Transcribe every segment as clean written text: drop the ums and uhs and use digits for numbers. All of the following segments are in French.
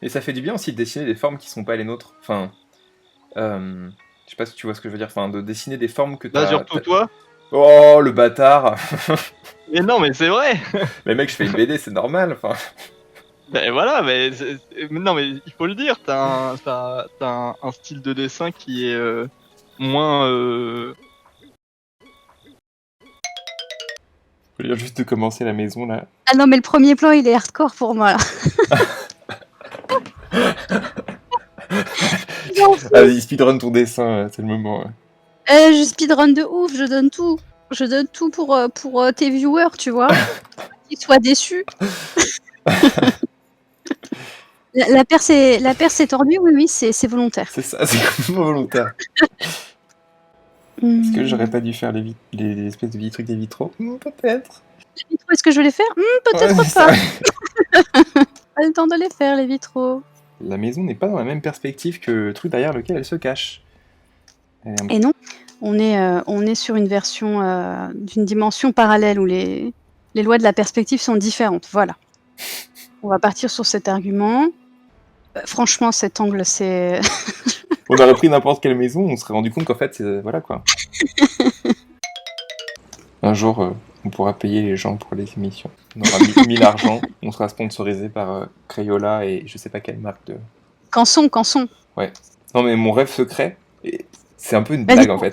Et ça fait du bien aussi de dessiner des formes qui sont pas les nôtres. Enfin, je sais pas si tu vois ce que je veux dire. Enfin, de dessiner des formes que Bah, surtout toi. Oh, le bâtard. Mais non, mais c'est vrai. Mais mec, je fais une BD, c'est normal. Enfin. Ben voilà, non, mais il faut le dire, t'as un style de dessin qui est moins. Je viens juste de commencer la maison là. Ah non, mais le premier plan, il est hardcore pour moi. Vas-y, speedrun ton dessin, c'est le moment. Je speedrun de ouf, je donne tout. Je donne tout pour tes viewers, tu vois. Qu'ils soient déçus. La perce est tordue, oui, c'est volontaire. C'est ça, c'est complètement volontaire. Est-ce que j'aurais pas dû faire les espèces de petits trucs des vitraux? Peut-être. Les vitraux, est-ce que je vais les faire? Peut-être Ouais, pas. Pas le temps de les faire, les vitraux. La maison n'est pas dans la même perspective que le truc derrière lequel elle se cache. Et non, on est sur une version d'une dimension parallèle où les lois de la perspective sont différentes. Voilà. On va partir sur cet argument. Franchement, cet angle, c'est... On aurait pris n'importe quelle maison, on se serait rendu compte qu'en fait, voilà quoi. Un jour, on pourra payer les gens pour les émissions. On aura mis l'argent, on sera sponsorisé par Crayola et je sais pas quelle marque de... Canson. Ouais. Non mais mon rêve secret, c'est un peu une blague en fait.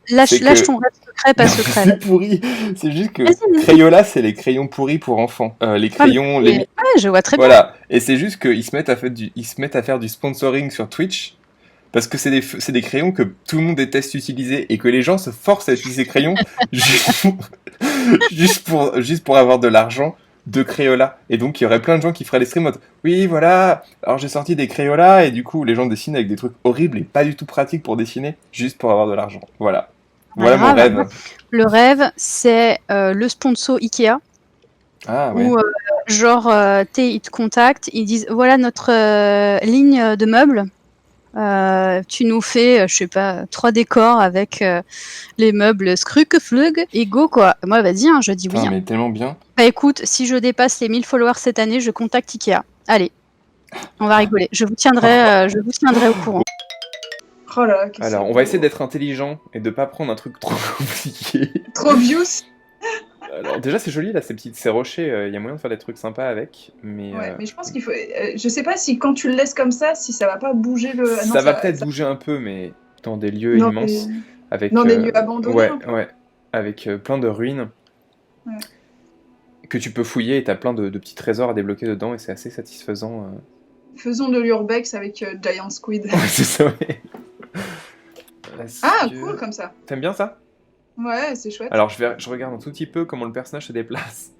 Lâche ton rêve secret, pas secret. C'est pourri, c'est juste que Crayola, c'est les crayons pourris pour enfants. Les crayons... Ouais, je vois très bien. Voilà, et c'est juste qu'ils se mettent à faire du sponsoring sur Twitch, parce que c'est des crayons que tout le monde déteste utiliser, et que les gens se forcent à utiliser ces crayons juste pour avoir de l'argent de Crayola. Et donc il y aurait plein de gens qui feraient les streams en mode oui voilà, alors j'ai sorti des Crayola, et du coup les gens dessinent avec des trucs horribles et pas du tout pratiques pour dessiner, juste pour avoir de l'argent. Voilà. Voilà mon rêve. Le rêve, c'est le sponsor Ikea. Ah ouais. Où genre ils te contactent, ils disent voilà notre ligne de meubles. Tu nous fais, je sais pas, 3 décors avec les meubles Skruckeflug et go quoi. Moi vas-y, hein, je dis oui. Mais tellement bien. Bah écoute, si je dépasse les 1000 followers cette année, je contacte Ikea. Allez, on va rigoler. Je vous tiendrai au courant. Oh là, alors, on va essayer d'être intelligent et de pas prendre un truc trop compliqué. Trop obvious. Alors déjà c'est joli là, ces rochers, y a moyen de faire des trucs sympas avec, mais... Ouais, mais je pense qu'il faut... je sais pas si quand tu le laisses comme ça, si ça va pas bouger le... Ça va peut-être bouger un peu, mais dans des lieux immenses. Avec, dans des lieux abandonnés. Ouais, avec plein de ruines. Ouais. Que tu peux fouiller et t'as plein de petits trésors à débloquer dedans et c'est assez satisfaisant. Faisons de l'urbex avec Giant Squid. Ouais, c'est ça, ouais. Cool comme ça. T'aimes bien ça? Ouais, c'est chouette. Alors je regarde un tout petit peu comment le personnage se déplace.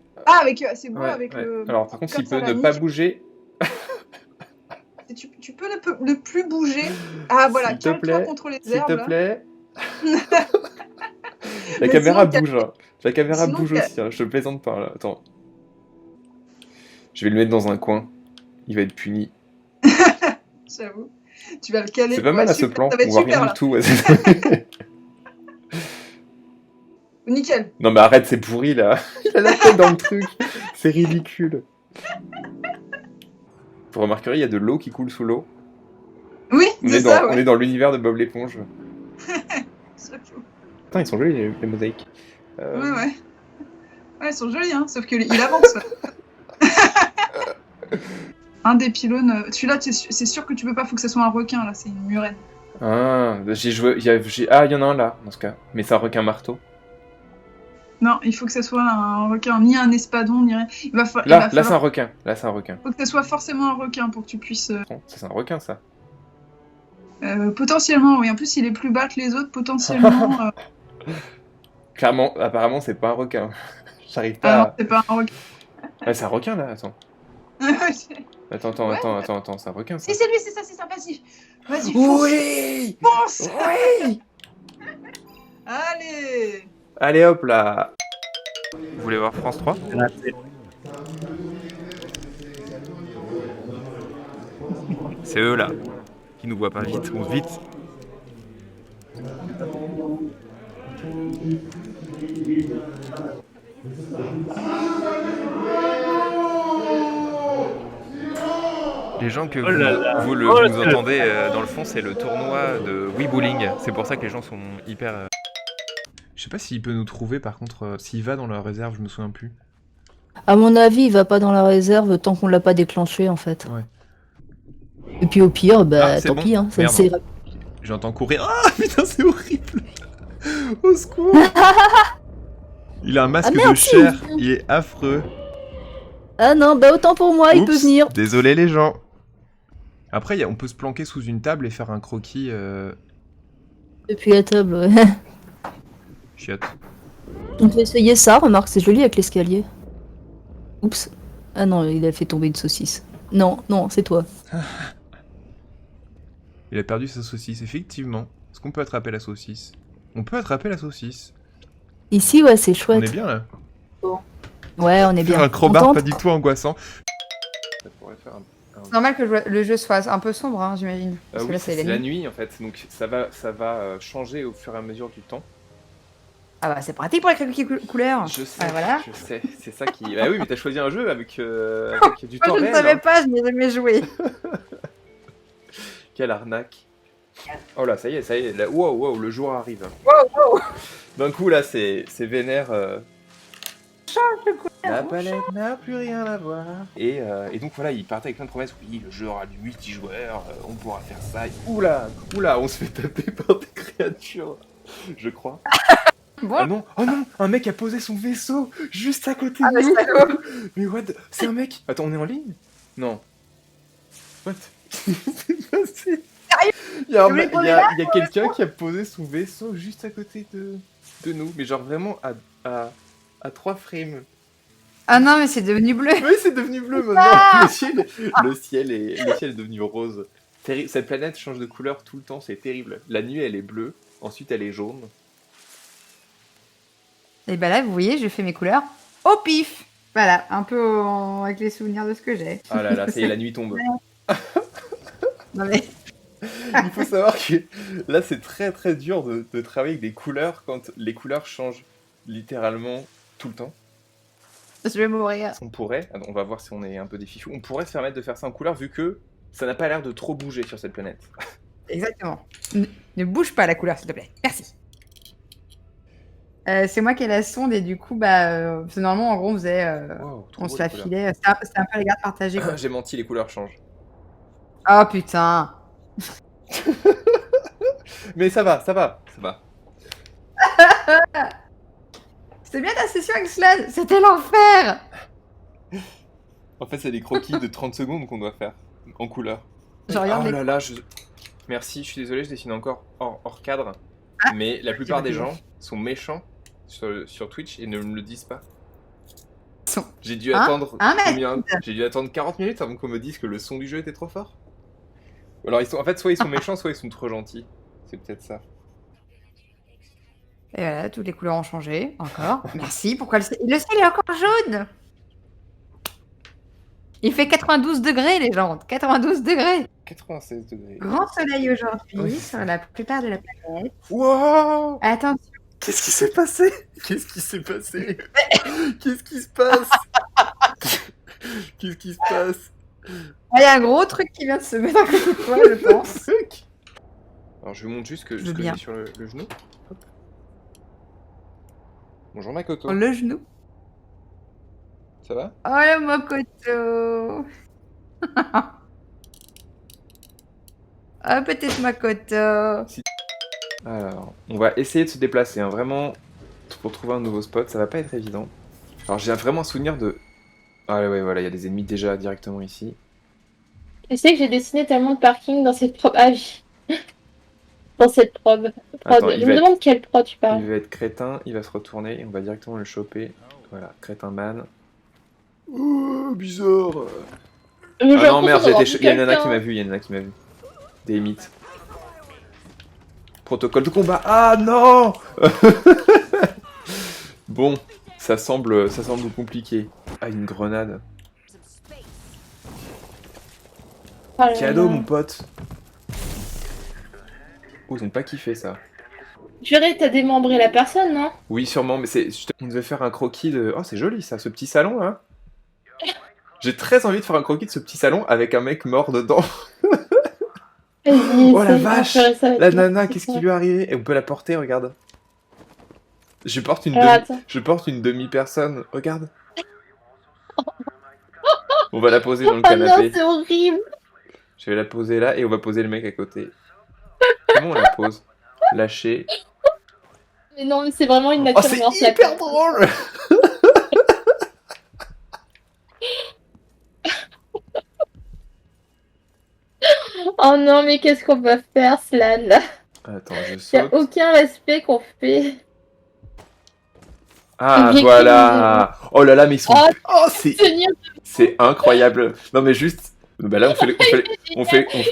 C'est beau avec ouais. le... Alors par contre, s'il peut ça, ne pas bouger... tu peux ne plus bouger. Ah voilà, calme-toi contre les herbes. S'il te plaît. La caméra bouge. Hein. La caméra bouge aussi, hein. Je plaisante pas là. Attends. Je vais le mettre dans un coin. Il va être puni. J'avoue. Tu vas le caler. C'est pas mal à ce plan. On voit rien du tout. Nickel. Non mais arrête, c'est pourri là. Il a la tête dans le truc. C'est ridicule. Vous remarquerez, il y a de l'eau qui coule sous l'eau. Oui, on est dans l'univers de Bob l'éponge. Putain, ils sont jolis les mosaïques. Ouais, ils sont jolis, hein. Sauf qu'il avance. Un des pylônes. Celui-là, c'est sûr que tu peux pas. Faut que ce soit un requin là. C'est une murène. Ah, j'ai joué. il y en a un là dans ce cas. Mais c'est un requin marteau. Non, il faut que ce soit un requin, ni un espadon, ni rien. Là, c'est un requin. Là, c'est un requin. Faut que ce soit forcément un requin pour que tu puisses. Ça, c'est un requin, ça. Potentiellement, oui. En plus, il est plus bas que les autres, potentiellement. Clairement, apparemment, c'est pas un requin. J'arrive pas. Non, c'est pas un requin. Ouais, c'est un requin là, attends. Attends, c'est un requin ça. Si, c'est lui, c'est ça, vas-y. Vas-y, fonce. Oui. Fonce. Oui. Allez. Allez hop là. Vous voulez voir France 3 ? C'est eux là. Qui nous voient pas vite, on vite. Les gens que Oh là là. vous Oh là là. entendez dans le fond, c'est le tournoi de Wii Bowling. C'est pour ça que les gens sont hyper... Je sais pas s'il peut nous trouver, par contre, s'il va dans la réserve, je me souviens plus. À mon avis, il va pas dans la réserve tant qu'on l'a pas déclenché en fait. Ouais. Et puis au pire, bah c'est tant bon. pis. Hein. Merde. C'est- J'entends courir. Ah putain, c'est horrible. Au secours. Il a un masque Ah, merde, de chair, il est affreux. Ah non, bah autant pour moi, il peut Oups, venir. Désolé les gens. Après, on peut se planquer sous une table et faire un croquis. Depuis la table, ouais. Chiotte. On peut essayer ça, remarque, c'est joli avec l'escalier. Oups. Ah non, il a fait tomber une saucisse. Non, non, c'est toi. Il a perdu sa saucisse, effectivement. Est-ce qu'on peut attraper la saucisse? On peut attraper la saucisse. Ici, ouais, c'est On chouette. est bien là. Ouais, on est bien. Faire un crowbar Contente pas du tout angoissant. Ça pourrait faire C'est normal que le jeu soit un peu sombre, hein, j'imagine. Parce que oui, là, c'est c'est la la nuit. nuit en fait, donc ça va changer au fur et à mesure du temps. Ah bah, c'est pratique pour les croquis couleurs. Je sais, Ah, voilà. je sais, c'est ça qui... Bah oui, mais t'as choisi un jeu avec du temps Moi, je ne réel. savais Hein. pas, je n'y ai jamais joué. Quelle arnaque. Oh là, ça y est, là, wow, le jour arrive. Wow. D'un coup là, c'est vénère. La palette n'a plus rien à voir. Et donc voilà, il partait avec plein de promesses. Oui, le jeu aura du multijoueur, on pourra faire ça. Oula, on se fait taper par des créatures, je crois. Bon. Oh non, un mec a posé son vaisseau juste à côté Ah, de mais nous. salaud. Mais what? C'est un mec. Attends, on est en ligne? Non. What? C'est passé. Il y a, Tu voulais poser il y a quelqu'un qui a posé son vaisseau juste à côté de nous, mais genre vraiment à 3 frames. Ah non, mais c'est devenu bleu. Oui, c'est devenu bleu maintenant. Le ciel est devenu rose. Cette planète change de couleur tout le temps, c'est terrible. La nuit, elle est bleue, ensuite elle est jaune. Et bah là, vous voyez, je fais mes couleurs au pif. Voilà, un peu avec les souvenirs de ce que j'ai. Ah là là, ça y est, la nuit tombe. Non mais... Il faut savoir que là, c'est très très dur de travailler avec des couleurs quand les couleurs changent littéralement tout le temps. Je vais mourir. On pourrait, on va voir si on est un peu des fifous, on pourrait se permettre de faire ça en couleur vu que ça n'a pas l'air de trop bouger sur cette planète. Exactement. Ne bouge pas la couleur, s'il te plaît. Merci. C'est moi qui ai la sonde et du coup, parce que normalement, en gros, on faisait... Wow, trop on beau, se la les couleurs. filait. C'était un peu les gardes partagés, quoi. J'ai menti, les couleurs changent. Oh putain. Mais ça va. C'était bien ta session avec Slade. C'était l'enfer. En fait, c'est des croquis de 30 secondes qu'on doit faire en couleur. Je regarde Oh les... là là, merci, je suis désolé, je dessine encore hors cadre. Ah, mais la plupart pas des vu. gens sont méchants sur Twitch et ne me le disent pas. Son. J'ai dû Hein attendre Hein, mais- combien? J'ai dû attendre 40 minutes avant qu'on me dise que le son du jeu était trop fort. Ou alors en fait, soit ils sont méchants, soit ils sont trop gentils. C'est peut-être ça. Et voilà, toutes les couleurs ont changé. Encore. Merci. Pourquoi le ciel est encore jaune? Il fait 92 degrés, les gens. 92 degrés. 96 degrés. Grand soleil aujourd'hui Oui. sur la plupart de la planète. Wow! Attention. Qu'est-ce qui s'est passé? Qu'est-ce qui s'est passé? Qu'est-ce qui se passe? Qu'est-ce qui se passe? Il y a un gros truc qui vient de se mettre à côté de toi, je pense. Alors je vous montre juste Je ce veux que bien. j'ai sur le genou. Hop. Bonjour Makoto. Le genou. Ça va? Oh le Makoto. Ah, peut-être Makoto. Alors, on va essayer de se déplacer, hein, vraiment, pour trouver un nouveau spot, ça va pas être évident. Alors j'ai vraiment un souvenir de... Ah ouais, voilà, il y a des ennemis déjà directement ici. Tu sais que j'ai dessiné tellement de parking dans cette probe. Ah oui. Dans cette probe. Attends, Je me demande quelle prod tu parles. Il va être crétin, il va se retourner et on va directement le choper. Voilà, crétin man. Oh, bizarre. Ah non, merde, il y a une nana qui m'a vu, Des mythes. Protocole de combat. Ah non. Bon, ça semble compliqué. Ah, une grenade. Cadeau, mon pote. Oh, ils ont pas kiffé ça. Purée, t'as démembré la personne, non? Oui, sûrement, mais on devait faire un croquis de... Oh, c'est joli ça, ce petit salon là. J'ai très envie de faire un croquis de ce petit salon avec un mec mort dedans. Vas-y, Oh la essaye, vache, on ferait ça avec la moi. nana, qu'est-ce qui lui est arrivé? Et on peut la porter, regarde. Je porte une, Alors, attends. je porte une demi-personne, regarde. On va la poser dans le Oh non, canapé. c'est horrible. Je vais la poser là et on va poser le mec à côté. Comment on la pose? Lâcher. Mais non, mais c'est vraiment une Oh, nature c'est morte. hyper drôle! Oh non, mais qu'est-ce qu'on va faire, Slan, là? Attends, je Y a saute. aucun respect qu'on fait. Ah, Victime voilà! Oh là là, mais ils sont... Oh, Oh, c'est... Tenir, C'est incroyable. Non mais juste... Bah là, on fait, les il a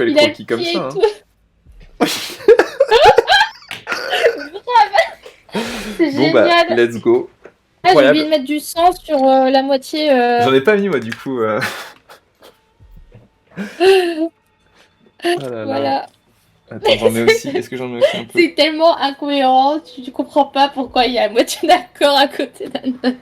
le croquis comme pied ça. et Hein. tout. C'est Bon bah, génial. let's go. Ah, j'ai oublié Incroyable. de mettre du sang sur la moitié. J'en ai pas mis moi du coup. Oh là là. Voilà. Attends, j'en mets aussi. Est-ce que j'en mets aussi un peu? C'est tellement incohérent, tu comprends pas pourquoi il y a la moitié d'accord à côté d'un autre.